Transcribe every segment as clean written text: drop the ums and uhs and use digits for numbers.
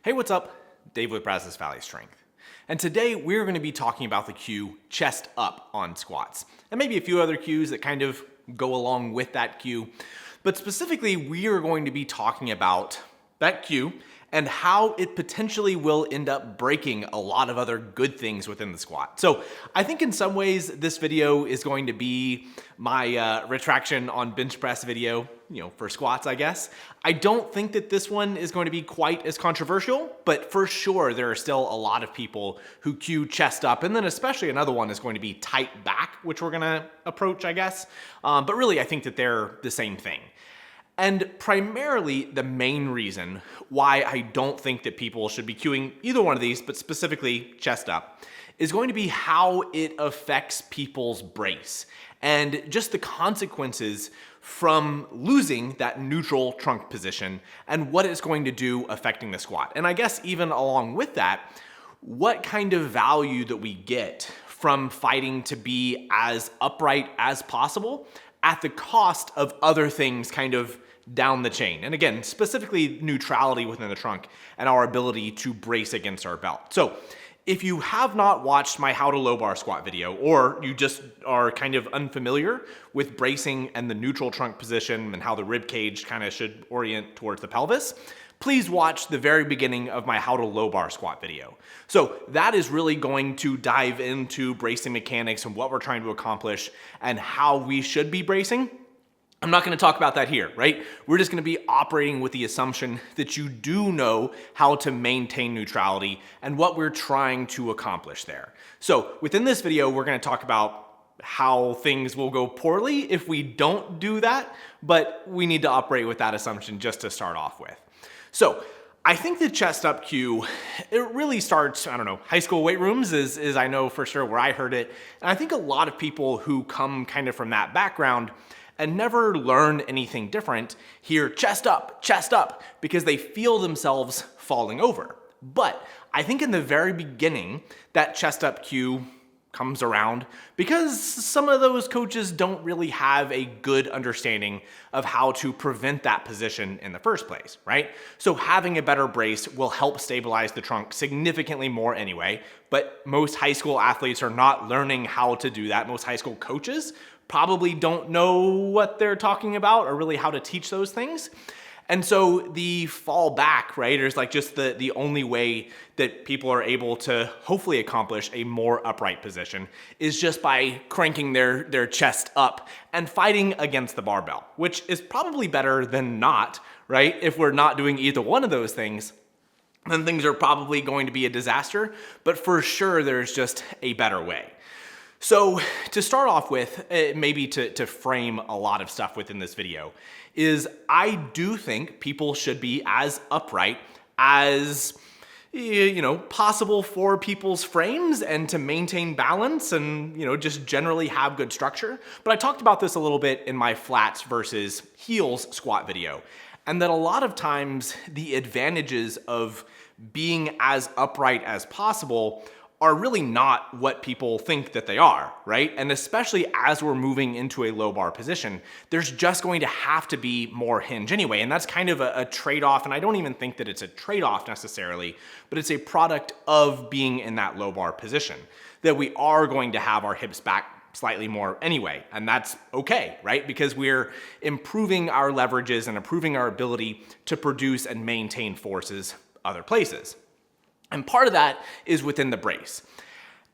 Hey, what's up? Dave with Brazos Valley Strength. And today we're going to be talking about the cue chest up on squats, and maybe a few other cues that kind of go along with that cue. But specifically, we are going to be talking about that cue and how it potentially will end up breaking a lot of other good things within the squat. So I think in some ways this video is going to be my retraction on bench press video, for squats, I guess. I don't think that this one is going to be quite as controversial, but for sure there are still a lot of people who cue chest up, and then especially another one is going to be tight back, which we're gonna approach, I guess. But really I think that they're the same thing. And primarily the main reason why I don't think that people should be cueing either one of these, but specifically chest up, is going to be how it affects people's brace and just the consequences from losing that neutral trunk position and what it's going to do affecting the squat. And I guess even along with that, what kind of value that we get from fighting to be as upright as possible at the cost of other things kind of down the chain. And again, specifically neutrality within the trunk and our ability to brace against our belt. So if you have not watched my how to low bar squat video, or you just are kind of unfamiliar with bracing and the neutral trunk position and how the rib cage kind of should orient towards the pelvis, please watch the very beginning of my how to low bar squat video. So that is really going to dive into bracing mechanics and what we're trying to accomplish and how we should be bracing. I'm not going to talk about that here, right? We're just going to be operating with the assumption that you do know how to maintain neutrality and what we're trying to accomplish there. So within this video, we're going to talk about how things will go poorly if we don't do that, but we need to operate with that assumption just to start off with. So I think the chest up cue, it really starts, high school weight rooms is I know for sure where I heard it. And I think a lot of people who come kind of from that background and never learn anything different hear chest up, because they feel themselves falling over. But I think in the very beginning, that chest up cue comes around because some of those coaches don't really have a good understanding of how to prevent that position in the first place, right? So having a better brace will help stabilize the trunk significantly more anyway, but most high school athletes are not learning how to do that. Most high school coaches probably don't know what they're talking about or really how to teach those things. And so the fall back, right, is like just the only way that people are able to hopefully accomplish a more upright position is just by cranking their chest up and fighting against the barbell, which is probably better than not, right? If we're not doing either one of those things, then things are probably going to be a disaster, but for sure there's just a better way. So to start off with, maybe to frame a lot of stuff within this video, is I do think people should be as upright as possible for people's frames and to maintain balance and just generally have good structure. But I talked about this a little bit in my flats versus heels squat video, and that a lot of times the advantages of being as upright as possible are really not what people think that they are, right? And especially as we're moving into a low bar position, there's just going to have to be more hinge anyway. And that's kind of a trade-off. And I don't even think that it's a trade-off necessarily, but it's a product of being in that low bar position, that we are going to have our hips back slightly more anyway. And that's okay, right? Because we're improving our leverages and improving our ability to produce and maintain forces other places. And part of that is within the brace,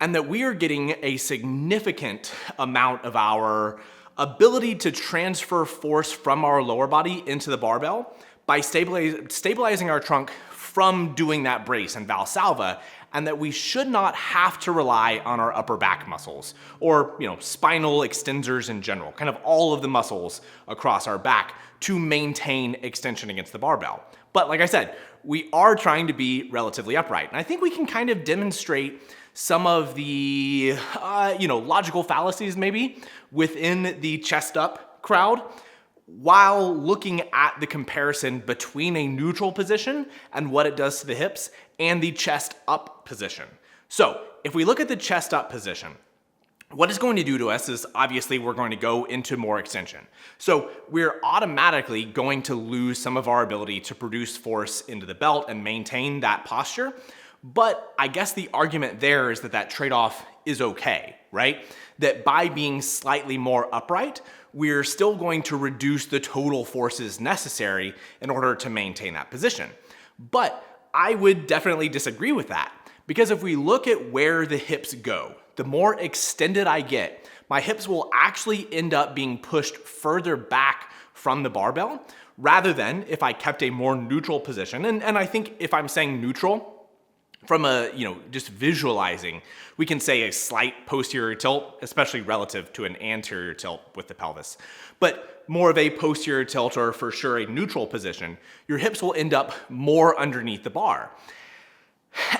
and that we are getting a significant amount of our ability to transfer force from our lower body into the barbell by stabilizing our trunk from doing that brace and Valsalva, and that we should not have to rely on our upper back muscles or spinal extensors in general, kind of all of the muscles across our back to maintain extension against the barbell. But like I said, we are trying to be relatively upright. And I think we can kind of demonstrate some of the, logical fallacies maybe within the chest up crowd while looking at the comparison between a neutral position and what it does to the hips and the chest up position. So if we look at the chest up position, what it's going to do to us is obviously we're going to go into more extension. So we're automatically going to lose some of our ability to produce force into the belt and maintain that posture. But I guess the argument there is that that trade-off is okay, right? That by being slightly more upright, we're still going to reduce the total forces necessary in order to maintain that position. But I would definitely disagree with that, because if we look at where the hips go, the more extended I get, my hips will actually end up being pushed further back from the barbell, rather than if I kept a more neutral position. And I think if I'm saying neutral, from a, just visualizing, we can say a slight posterior tilt, especially relative to an anterior tilt with the pelvis. But more of a posterior tilt, or for sure a neutral position, your hips will end up more underneath the bar.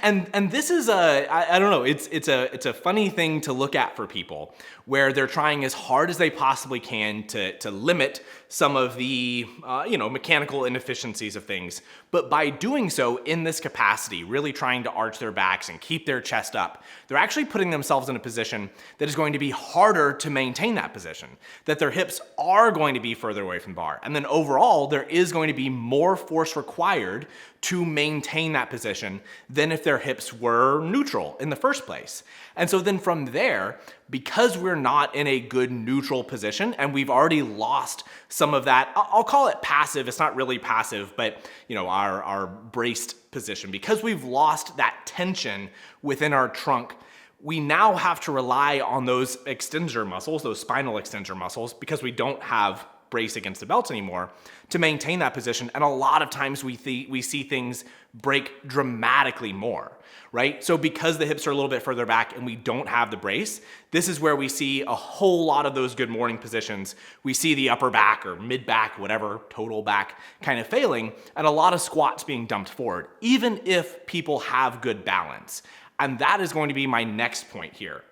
And this is I don't know, it's a funny thing to look at for people, where they're trying as hard as they possibly can to limit some of the mechanical inefficiencies of things. But by doing so in this capacity, really trying to arch their backs and keep their chest up, they're actually putting themselves in a position that is going to be harder to maintain that position, that their hips are going to be further away from the bar. And then overall, there is going to be more force required to maintain that position than if their hips were neutral in the first place. And so then from there, because we're not in a good neutral position and we've already lost some of that, I'll call it passive, it's not really passive, but our braced position, because we've lost that tension within our trunk, we now have to rely on those extensor muscles, those spinal extensor muscles, because we don't have brace against the belt anymore, to maintain that position. And a lot of times we see things break dramatically more, right? So because the hips are a little bit further back and we don't have the brace, this is where we see a whole lot of those good morning positions. We see the upper back or mid back, whatever, total back kind of failing, and a lot of squats being dumped forward, even if people have good balance. And that is going to be my next point here.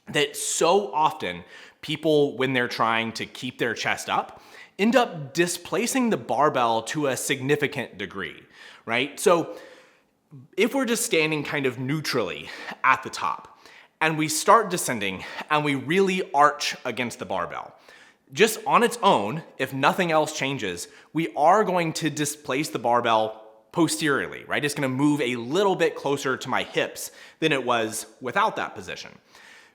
That so often people, when they're trying to keep their chest up, end up displacing the barbell to a significant degree, right? So if we're just standing kind of neutrally at the top and we start descending and we really arch against the barbell, just on its own, if nothing else changes, we are going to displace the barbell posteriorly, right? It's going to move a little bit closer to my hips than it was without that position.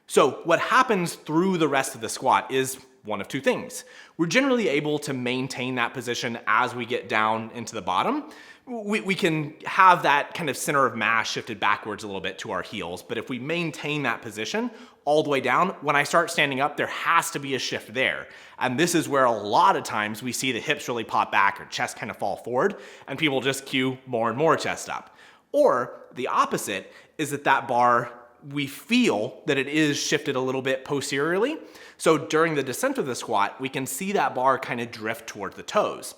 So what happens through the rest of the squat is one of two things. We're generally able to maintain that position as we get down into the bottom. We can have that kind of center of mass shifted backwards a little bit to our heels, but if we maintain that position all the way down, when I start standing up, there has to be a shift there. And this is where a lot of times we see the hips really pop back or chest kind of fall forward, and people just cue more and more chest up. Or the opposite is that bar, we feel that it is shifted a little bit posteriorly. So during the descent of the squat, we can see that bar kind of drift towards the toes.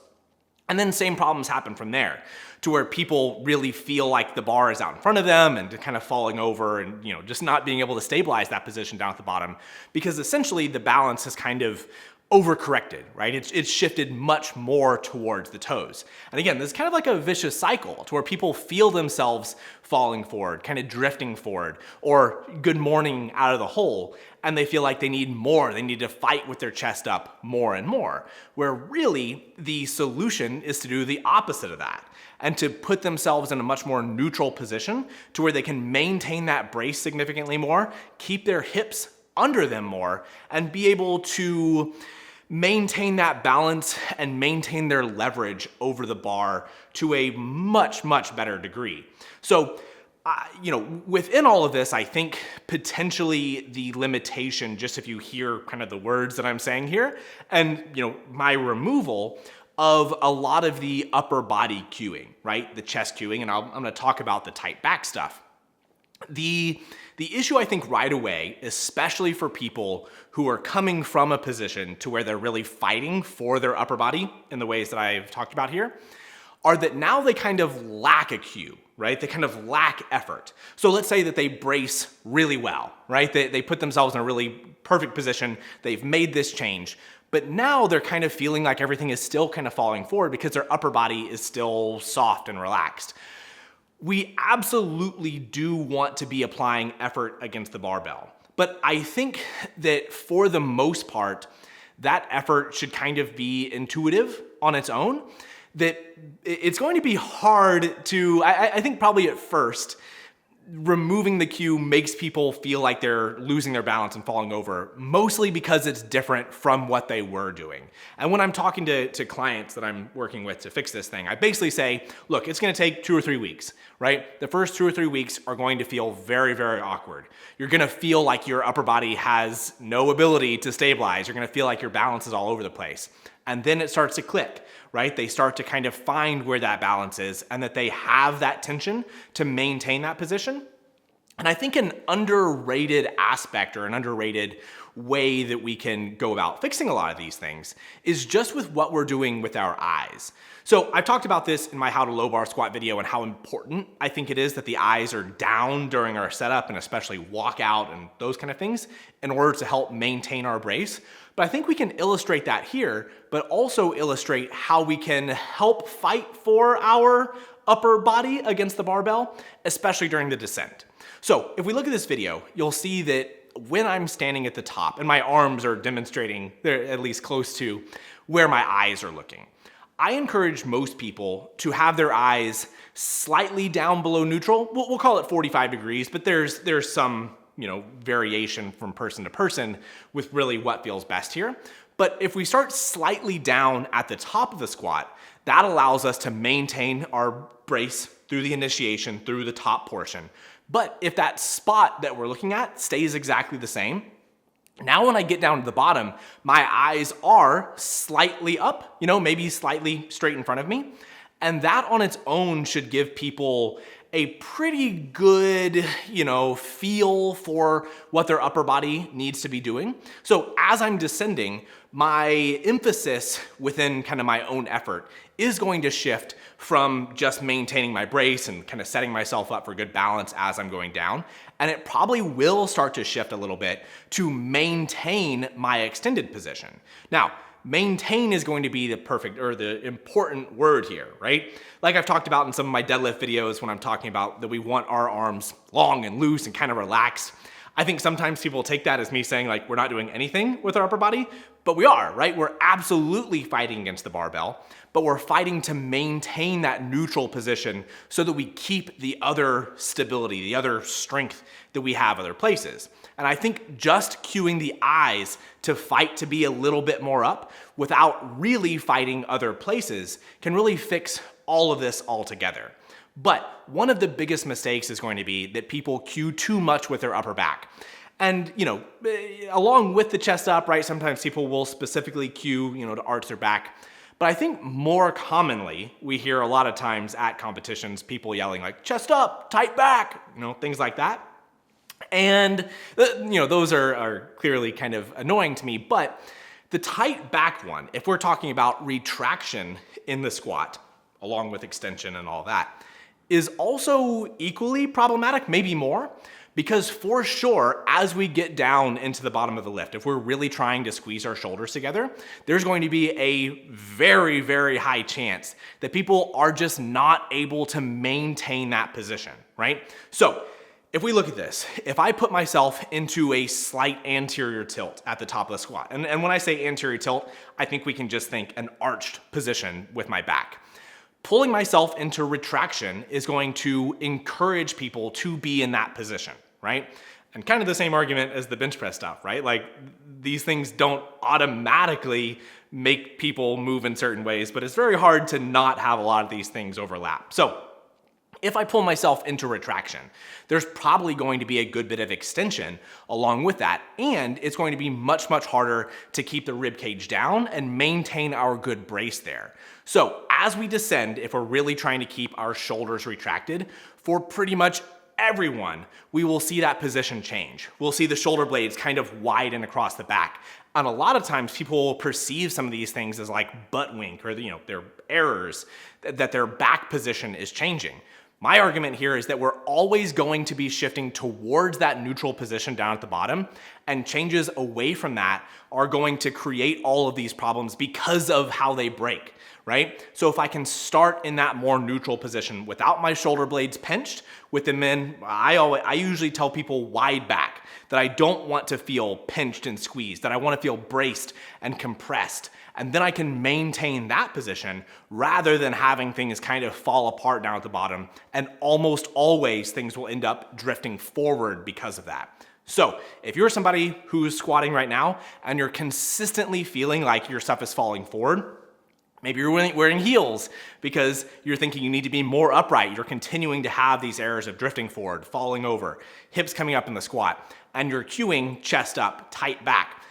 And then same problems happen from there, to where people really feel like the bar is out in front of them and kind of falling over and just not being able to stabilize that position down at the bottom, because essentially the balance has kind of overcorrected, right? It's shifted much more towards the toes. And again, this is kind of like a vicious cycle to where people feel themselves falling forward, kind of drifting forward, or good morning out of the hole, and they feel like they need more. They need to fight with their chest up more and more, where really the solution is to do the opposite of that and to put themselves in a much more neutral position to where they can maintain that brace significantly more, keep their hips under them more, and be able to maintain that balance and maintain their leverage over the bar to a much, much better degree. So, within all of this, I think potentially the limitation, just if you hear kind of the words that I'm saying here, and my removal of a lot of the upper body cueing, right? The chest cueing, and I'm gonna talk about the tight back stuff. The issue, I think, right away, especially for people who are coming from a position to where they're really fighting for their upper body in the ways that I've talked about here, are that now they kind of lack a cue, right? They kind of lack effort. So let's say that they brace really well, right? They put themselves in a really perfect position. They've made this change. But now they're kind of feeling like everything is still kind of falling forward because their upper body is still soft and relaxed. We absolutely do want to be applying effort against the barbell. But I think that for the most part, that effort should kind of be intuitive on its own, that it's going to be hard to, I think probably at first, removing the cue makes people feel like they're losing their balance and falling over, mostly because it's different from what they were doing. And when I'm talking to clients that I'm working with to fix this thing, I basically say, look, it's gonna take 2 or 3 weeks, right? The first 2 or 3 weeks are going to feel very, very awkward. You're gonna feel like your upper body has no ability to stabilize. You're gonna feel like your balance is all over the place. And then it starts to click, right? They start to kind of find where that balance is and that they have that tension to maintain that position. And I think an underrated aspect or an underrated way that we can go about fixing a lot of these things is just with what we're doing with our eyes. So I've talked about this in my how to low bar squat video and how important I think it is that the eyes are down during our setup and especially walk out and those kind of things in order to help maintain our brace. But I think we can illustrate that here, but also illustrate how we can help fight for our upper body against the barbell, especially during the descent. So if we look at this video, you'll see that when I'm standing at the top and my arms are demonstrating, they're at least close to where my eyes are looking, I encourage most people to have their eyes slightly down below neutral. We'll call it 45 degrees, but there's some variation from person to person with really what feels best here. But if we start slightly down at the top of the squat, that allows us to maintain our brace through the initiation, through the top portion. But if that spot that we're looking at stays exactly the same, now when I get down to the bottom, my eyes are slightly up, maybe slightly straight in front of me. And that on its own should give people a pretty good, feel for what their upper body needs to be doing. So as I'm descending, my emphasis within kind of my own effort is going to shift from just maintaining my brace and kind of setting myself up for good balance as I'm going down. And it probably will start to shift a little bit to maintain my extended position. Now, maintain is going to be the perfect or the important word here, right? Like I've talked about in some of my deadlift videos when I'm talking about that we want our arms long and loose and kind of relaxed. I think sometimes people take that as me saying like we're not doing anything with our upper body, but we are, right? We're absolutely fighting against the barbell, but we're fighting to maintain that neutral position so that we keep the other stability, the other strength that we have other places. And I think just cueing the eyes to fight to be a little bit more up without really fighting other places can really fix all of this altogether. But one of the biggest mistakes is going to be that people cue too much with their upper back. And, along with the chest up, right, sometimes people will specifically cue, to arch their back. But I think more commonly, we hear a lot of times at competitions, people yelling like, chest up, tight back, things like that. And, those are clearly kind of annoying to me. But the tight back one, if we're talking about retraction in the squat, along with extension and all that, is also equally problematic, maybe more, because for sure, as we get down into the bottom of the lift, if we're really trying to squeeze our shoulders together, there's going to be a very, very high chance that people are just not able to maintain that position, right? So if we look at this, if I put myself into a slight anterior tilt at the top of the squat, and when I say anterior tilt, I think we can just think an arched position with my back. Pulling myself into retraction is going to encourage people to be in that position, right? And kind of the same argument as the bench press stuff, right? Like these things don't automatically make people move in certain ways, but it's very hard to not have a lot of these things overlap. So if I pull myself into retraction, there's probably going to be a good bit of extension along with that, and it's going to be much, much harder to keep the rib cage down and maintain our good brace there. So as we descend, if we're really trying to keep our shoulders retracted, for pretty much everyone, we will see that position change. We'll see the shoulder blades kind of widen across the back. And a lot of times people will perceive some of these things as like butt wink or their errors, that their back position is changing. My argument here is that we're always going to be shifting towards that neutral position down at the bottom, and changes away from that are going to create all of these problems because of how they break, right? So if I can start in that more neutral position without my shoulder blades pinched, with them in, I usually tell people wide back. that I don't want to feel pinched and squeezed, that I want to feel braced and compressed. And then I can maintain that position rather than having things kind of fall apart down at the bottom. And almost always things will end up drifting forward because of that. So if you're somebody who's squatting right now and you're consistently feeling like your stuff is falling forward, maybe you're wearing heels because you're thinking you need to be more upright. You're continuing to have these errors of drifting forward, falling over, hips coming up in the squat, and you're cueing chest up, tight back.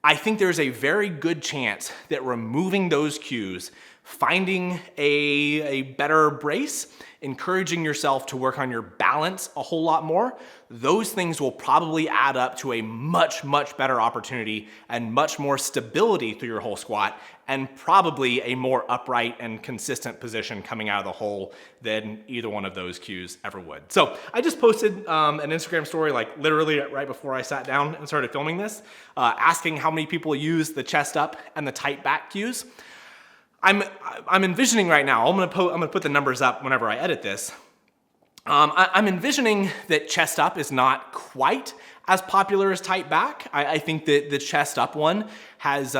I think there's a very good chance that removing those cues, finding a better brace, encouraging yourself to work on your balance a whole lot more, those things will probably add up to a much, much better opportunity and much more stability through your whole squat, and probably a more upright and consistent position coming out of the hole than either one of those cues ever would. So I just posted an Instagram story like literally right before I sat down and started filming this, asking how many people use the chest up and the tight back cues. I'm envisioning right now, I'm gonna put the numbers up whenever I edit this. I'm envisioning that chest up is not quite as popular as tight back. I think that the chest up one has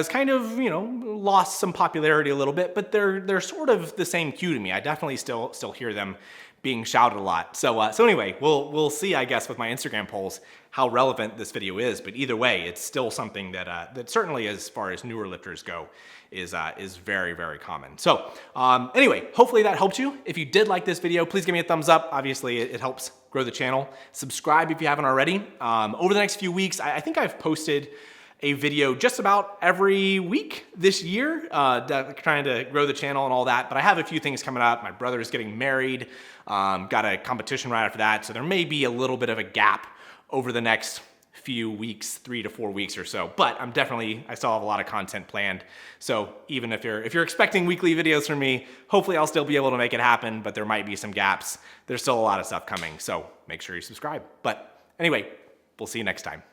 kind of, lost some popularity a little bit, but they're sort of the same cue to me. I definitely still hear them being shouted a lot. So anyway, we'll see, I guess, with my Instagram polls how relevant this video is. But either way, it's still something that certainly, as far as newer lifters go, is very, very common. So anyway, hopefully that helped you. If you did like this video, please give me a thumbs up. Obviously, it helps grow the channel. Subscribe if you haven't already. Over the next few weeks, I think I've posted a video just about every week this year, trying to grow the channel and all that. But I have a few things coming up. My brother is getting married, got a competition right after that. So there may be a little bit of a gap over the next few weeks, 3 to 4 weeks or so. But I still have a lot of content planned. So even if you're expecting weekly videos from me, hopefully I'll still be able to make it happen, but there might be some gaps. There's still a lot of stuff coming. So make sure you subscribe. But anyway, we'll see you next time.